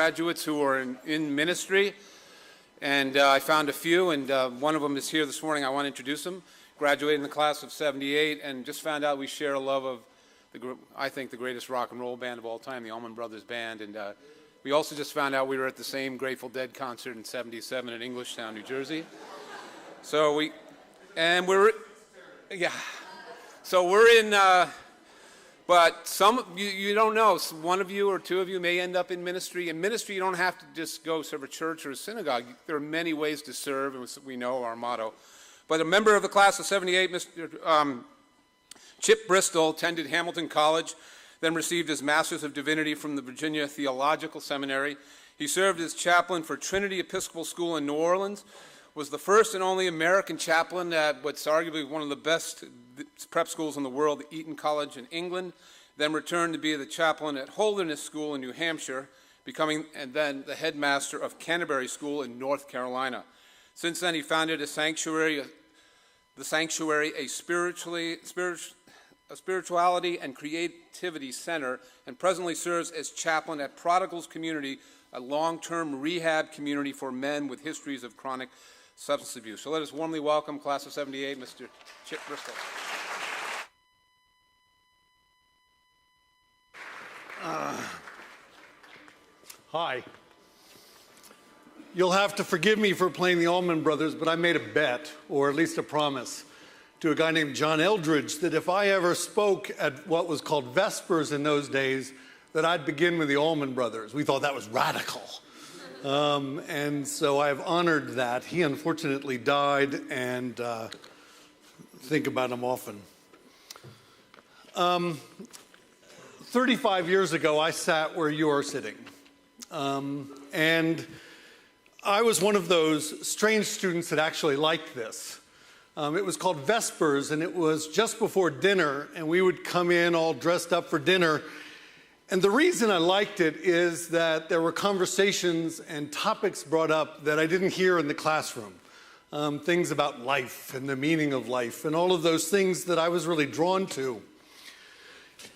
Graduates who are in ministry, and I found a few, and one of them is here this morning. I want to introduce him. Graduated in the class of '78, and just found out we share a love of, I think, the greatest rock and roll band of all time, the Allman Brothers Band, and we also just found out we were at the same Grateful Dead concert in '77 in Englishtown, New Jersey. So we're in. But some, you don't know, one of you or two of you may end up in ministry. In ministry, you don't have to just go serve a church or a synagogue. There are many ways to serve, and we know our motto. But a member of the class of '78, Mr. Chip Bristol, attended Hamilton College, then received his Master's of Divinity from the Virginia Theological Seminary. He served as chaplain for Trinity Episcopal School in New Orleans, was the first and only American chaplain at what's arguably one of the best prep schools in the world, Eton College in England, then returned to be the chaplain at Holderness School in New Hampshire, and then the headmaster of Canterbury School in North Carolina. Since then, he founded a sanctuary, a spirituality and creativity center, and presently serves as chaplain at Prodigals Community, a long-term rehab community for men with histories of chronic substance abuse. So let us warmly welcome class of '78, Mr. Chip Bristol. Hi. You'll have to forgive me for playing the Allman Brothers, but I made a bet, or at least a promise, to a guy named John Eldridge that if I ever spoke at what was called Vespers in those days, that I'd begin with the Allman Brothers. We thought that was radical. And so I've honored that. He unfortunately died, and think about him often. 35 years ago, I sat where you are sitting. And I was one of those strange students that actually liked this. It was called Vespers, and it was just before dinner, and we would come in all dressed up for dinner. And the reason I liked it is that there were conversations and topics brought up that I didn't hear in the classroom. Things about life and the meaning of life and all of those things that I was really drawn to.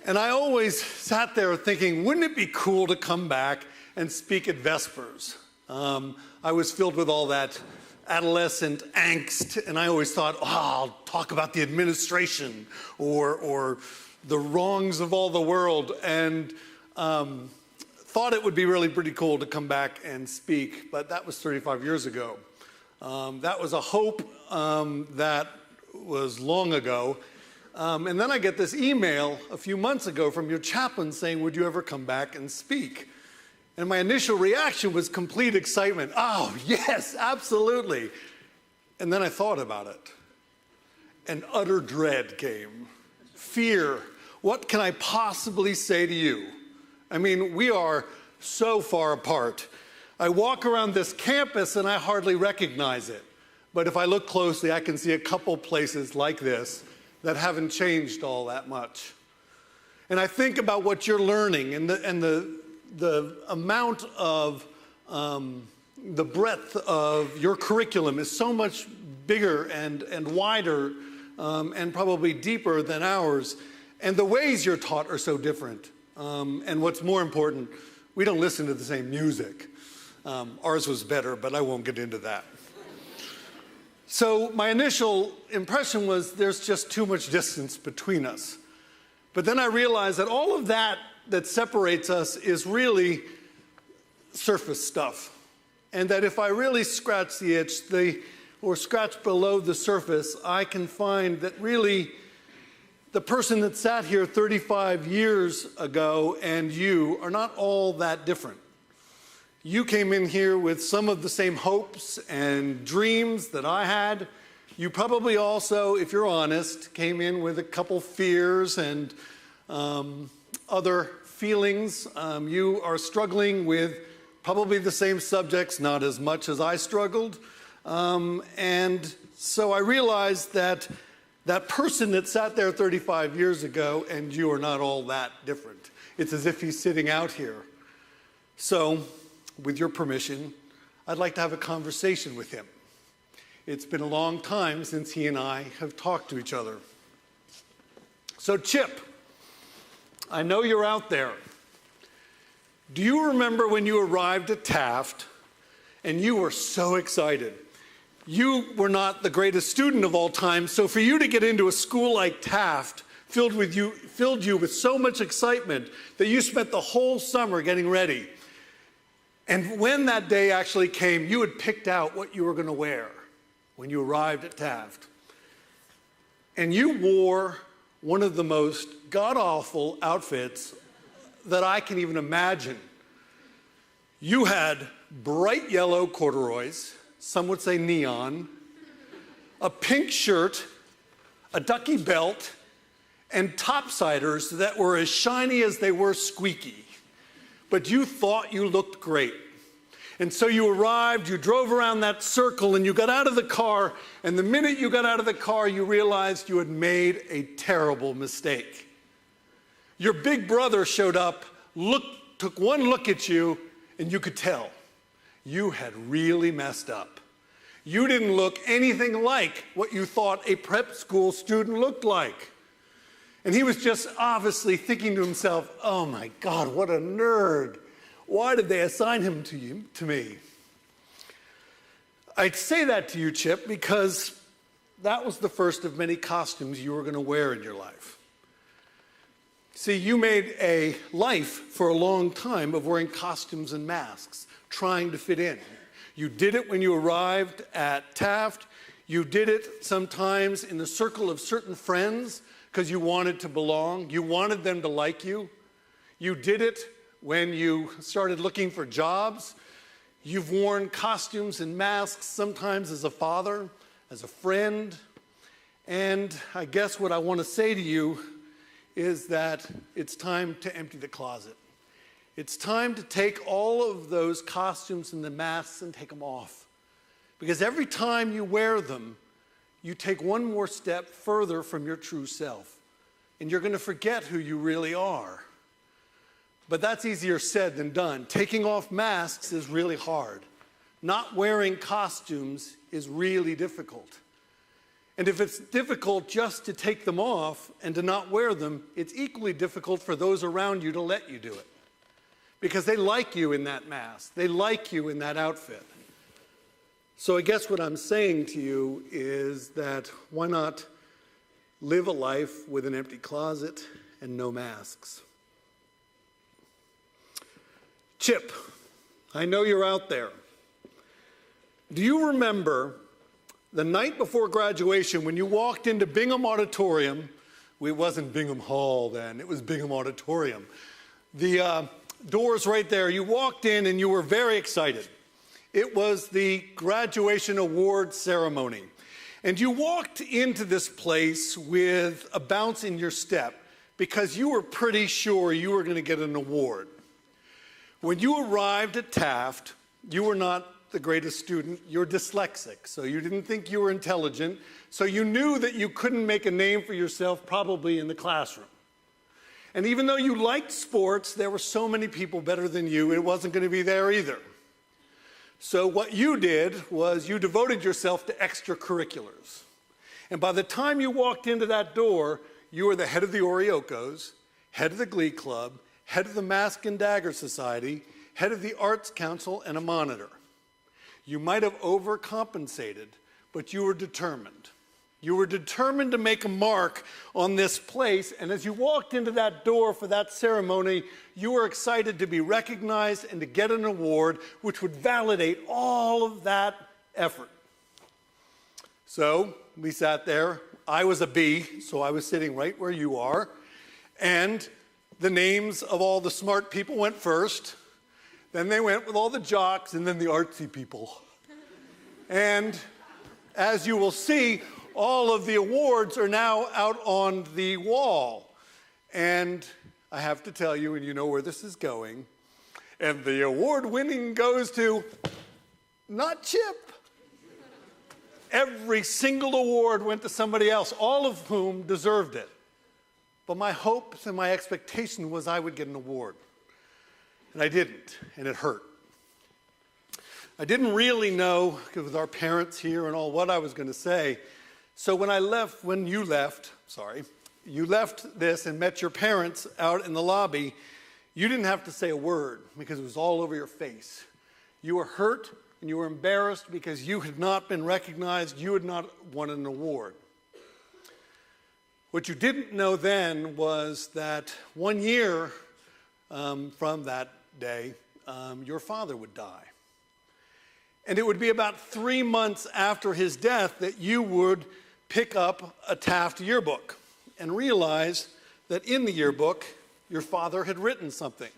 And I always sat there thinking, wouldn't it be cool to come back and speak at Vespers? I was filled with all that adolescent angst, and I always thought, I'll talk about the administration or the wrongs of all the world, and thought it would be really pretty cool to come back and speak, but that was 35 years ago. That was a hope that was long ago. And then I get this email a few months ago from your chaplain saying, would you ever come back and speak? And my initial reaction was complete excitement. Oh, yes, absolutely. And then I thought about it, and utter dread came. Fear. What can I possibly say to you? I mean, we are so far apart. I walk around this campus and I hardly recognize it. But if I look closely, I can see a couple places like this that haven't changed all that much. And I think about what you're learning and the amount of the breadth of your curriculum is so much bigger and wider and probably deeper than ours. And the ways you're taught are so different. And what's more important, we don't listen to the same music. Ours was better, but I won't get into that. So my initial impression was there's just too much distance between us. But then I realized that all of that separates us is really surface stuff. And that if I really scratch the itch or scratch below the surface, I can find that really the person that sat here 35 years ago and you are not all that different. You came in here with some of the same hopes and dreams that I had. You probably also, if you're honest, came in with a couple fears and other feelings. You are struggling with probably the same subjects, not as much as I struggled. And so I realized that that person that sat there 35 years ago and you are not all that different. It's as if he's sitting out here. So, with your permission, I'd like to have a conversation with him. It's been a long time since he and I have talked to each other. So Chip, I know you're out there. Do you remember when you arrived at Taft and you were so excited? You were not the greatest student of all time, so for you to get into a school like Taft filled you with so much excitement that you spent the whole summer getting ready. And when that day actually came, you had picked out what you were going to wear when you arrived at Taft. And you wore one of the most god-awful outfits that I can even imagine. You had bright yellow corduroys, some would say neon, a pink shirt, a ducky belt, and topsiders that were as shiny as they were squeaky. But you thought you looked great. And so you arrived, you drove around that circle, and you got out of the car, and the minute you got out of the car, you realized you had made a terrible mistake. Your big brother showed up, took one look at you, and you could tell you had really messed up. You didn't look anything like what you thought a prep school student looked like. And he was just obviously thinking to himself, oh my God, what a nerd. Why did they assign him to me? I'd say that to you, Chip, because that was the first of many costumes you were going to wear in your life. See, you made a life for a long time of wearing costumes and masks, trying to fit in. You did it when you arrived at Taft. You did it sometimes in the circle of certain friends because you wanted to belong. You wanted them to like you. You did it when you started looking for jobs. You've worn costumes and masks sometimes as a father, as a friend. And I guess what I want to say to you is that it's time to empty the closet. It's time to take all of those costumes and the masks and take them off. Because every time you wear them, you take one more step further from your true self. And you're going to forget who you really are. But that's easier said than done. Taking off masks is really hard. Not wearing costumes is really difficult. And if it's difficult just to take them off and to not wear them, it's equally difficult for those around you to let you do it. Because they like you in that mask. They like you in that outfit. So I guess what I'm saying to you is that why not live a life with an empty closet and no masks? Chip, I know you're out there. Do you remember the night before graduation when you walked into Bingham Auditorium? Well, it wasn't Bingham Hall then, it was Bingham Auditorium. The doors right there, you walked in and you were very excited. It was the graduation award ceremony. And you walked into this place with a bounce in your step because you were pretty sure you were going to get an award. When you arrived at Taft, you were not the greatest student. You're dyslexic, so you didn't think you were intelligent. So you knew that you couldn't make a name for yourself probably in the classroom. And even though you liked sports, there were so many people better than you, it wasn't going to be there either. So what you did was you devoted yourself to extracurriculars. And by the time you walked into that door, you were the head of the Oriocos, head of the Glee Club, head of the Mask and Dagger Society, head of the Arts Council, and a monitor. You might have overcompensated, but you were determined. You were determined to make a mark on this place, and as you walked into that door for that ceremony, you were excited to be recognized and to get an award which would validate all of that effort. So we sat there. I was a B, so I was sitting right where you are, and the names of all the smart people went first. Then they went with all the jocks and then the artsy people. And as you will see, all of the awards are now out on the wall. And I have to tell you, and you know where this is going, and the award winning goes to not Chip. Every single award went to somebody else, all of whom deserved it. But my hopes and my expectation was I would get an award. And I didn't, and it hurt. I didn't really know, with our parents here and all, what I was going to say. So when you left this and met your parents out in the lobby, You didn't have to say a word because it was all over your face. You were hurt and you were embarrassed because you had not been recognized, you had not won an award. What you didn't know then was that 1 year from that day, your father would die. And it would be about 3 months after his death that you would pick up a Taft yearbook and realize that in the yearbook, your father had written something.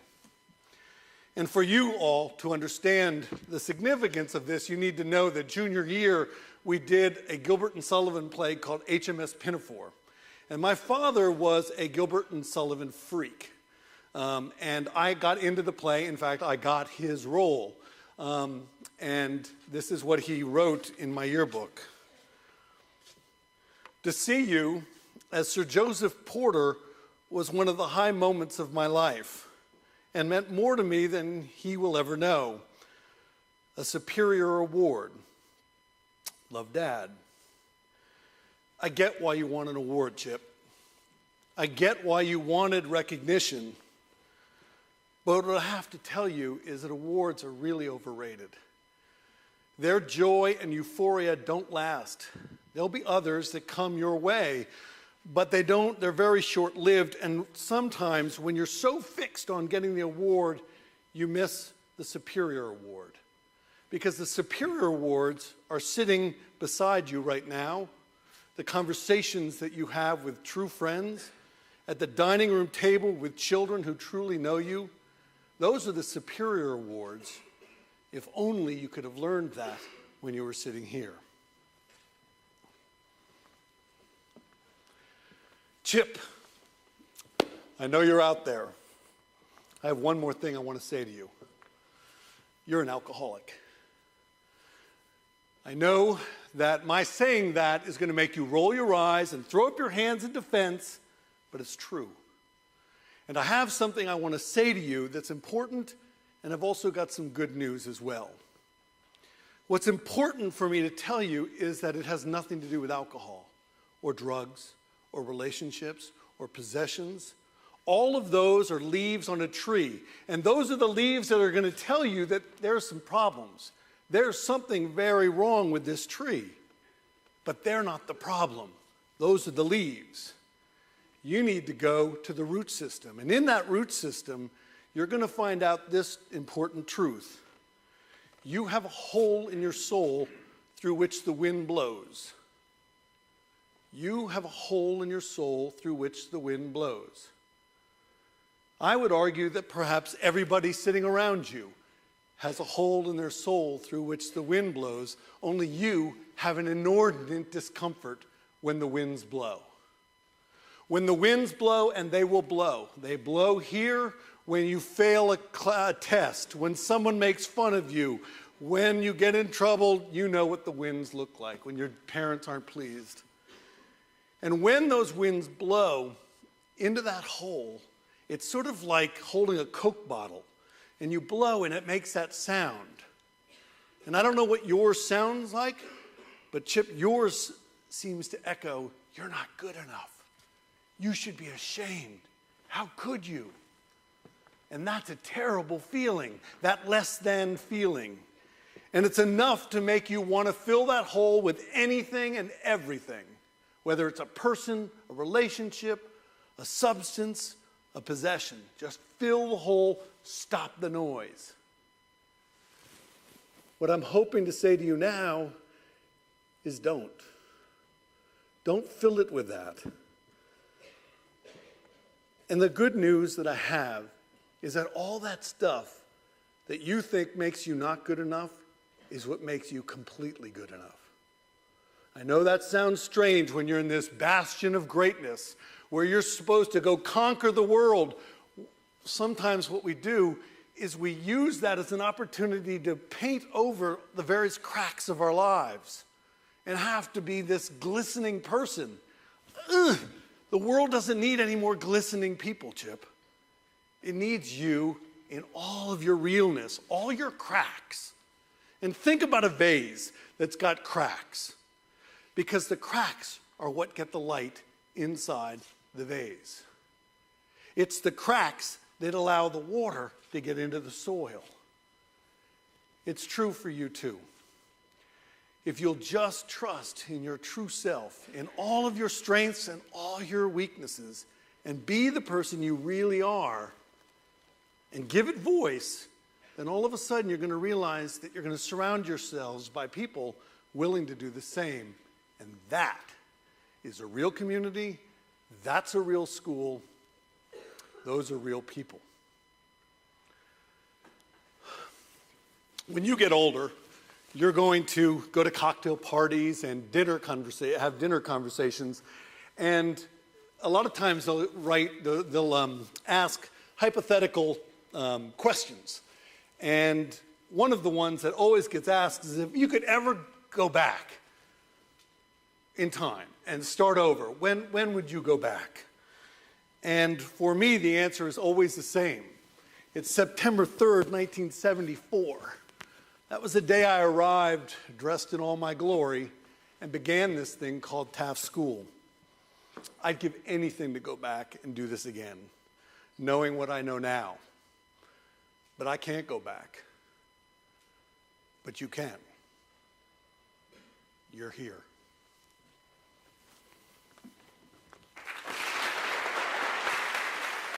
And for you all to understand the significance of this, you need to know that junior year, we did a Gilbert and Sullivan play called HMS Pinafore. And my father was a Gilbert and Sullivan freak. And I got into the play. In fact, I got his role. And this is what he wrote in my yearbook. To see you as Sir Joseph Porter was one of the high moments of my life and meant more to me than he will ever know. A superior award. Love, Dad. I get why you want an award, Chip. I get why you wanted recognition. But what I have to tell you is that awards are really overrated. Their joy and euphoria don't last. There'll be others that come your way, but they're very short-lived, and sometimes when you're so fixed on getting the award, you miss the superior award. Because the superior awards are sitting beside you right now, the conversations that you have with true friends, at the dining room table with children who truly know you, those are the superior awards. If only you could have learned that when you were sitting here. Chip, I know you're out there. I have one more thing I want to say to you. You're an alcoholic. I know that my saying that is going to make you roll your eyes and throw up your hands in defense, but it's true. And I have something I want to say to you that's important, and I've also got some good news as well. What's important for me to tell you is that it has nothing to do with alcohol or drugs or relationships or possessions. All of those are leaves on a tree, and those are the leaves that are going to tell you that there are some problems. There's something very wrong with this tree, but they're not the problem. Those are the leaves. You need to go to the root system, and in that root system, you're going to find out this important truth. You have a hole in your soul through which the wind blows. You have a hole in your soul through which the wind blows. I would argue that perhaps everybody sitting around you has a hole in their soul through which the wind blows, only you have an inordinate discomfort when the winds blow. When the winds blow, and they will blow. They blow here when you fail a test, when someone makes fun of you, when you get in trouble. You know what the winds look like, when your parents aren't pleased. And when those winds blow into that hole, it's sort of like holding a Coke bottle, and you blow and it makes that sound. And I don't know what yours sounds like, but Chip, yours seems to echo, "You're not good enough. You should be ashamed. How could you?" And that's a terrible feeling, that less than feeling. And it's enough to make you want to fill that hole with anything and everything, whether it's a person, a relationship, a substance, a possession. Just fill the hole, stop the noise. What I'm hoping to say to you now is don't. Don't fill it with that. And the good news that I have is that all that stuff that you think makes you not good enough is what makes you completely good enough. I know that sounds strange when you're in this bastion of greatness where you're supposed to go conquer the world. Sometimes what we do is we use that as an opportunity to paint over the various cracks of our lives and have to be this glistening person. Ugh. The world doesn't need any more glistening people, Chip. It needs you in all of your realness, all your cracks. And think about a vase that's got cracks, because the cracks are what get the light inside the vase. It's the cracks They'd allow the water to get into the soil. It's true for you too. If you'll just trust in your true self, in all of your strengths and all your weaknesses, and be the person you really are, and give it voice, then all of a sudden you're going to realize that you're going to surround yourselves by people willing to do the same. And that is a real community. That's a real school. Those are real people. When you get older, you're going to go to cocktail parties and have dinner conversations. And a lot of times they'll ask hypothetical questions. And one of the ones that always gets asked is if you could ever go back in time and start over, when would you go back? And for me, the answer is always the same. It's September 3rd, 1974. That was the day I arrived, dressed in all my glory, and began this thing called Taft School. I'd give anything to go back and do this again, knowing what I know now. But I can't go back. But you can. You're here.